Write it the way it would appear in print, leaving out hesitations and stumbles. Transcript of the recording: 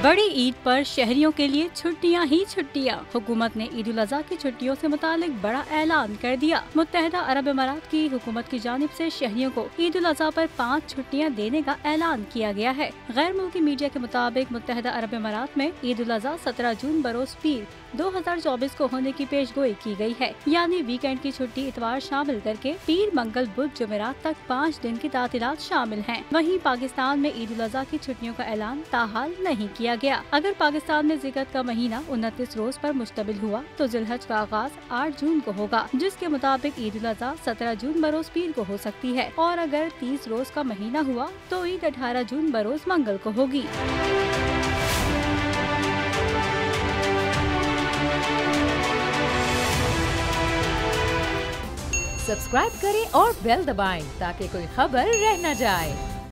बड़ी ईद पर शहरियों के लिए छुट्टियां ही छुट्टियां। हुकूमत ने ईद उल अज़हा की छुट्टियों से मुतालिक बड़ा ऐलान कर दिया। मुत्तहिदा अरब अमारात की हुकूमत की जानिब से शहरियों को ईद उल अज़हा पर 5 छुट्टियां देने का ऐलान किया गया है। गैर मुल्की मीडिया के मुताबिक मुत्तहिदा अरब अमारात में ईद उल अज़हा 17 जून बरोज पीर 2024 को होने की पेशगोई की गई है, यानी वीकेंड की छुट्टी इतवार शामिल करके पीर, मंगल, बुध, जुमेरात तक 5 दिन की तातीलात शामिल हैं। वहीं पाकिस्तान में ईद उल अज़हा की छुट्टियों का ऐलान ताहाल नहीं किया गया। अगर पाकिस्तान में ज़िलहज का महीना 29 रोज पर मुश्तमिल हुआ तो ज़िलहज का आगाज 8 जून को होगा, जिसके मुताबिक ईद उल अज़हा 17 जून बरोज पीर को हो सकती है, और अगर 30 रोज का महीना हुआ तो ईद 18 जून बरोज मंगल को होगी। सब्सक्राइब करें और बेल दबाएं ताकि कोई खबर रह न जाए।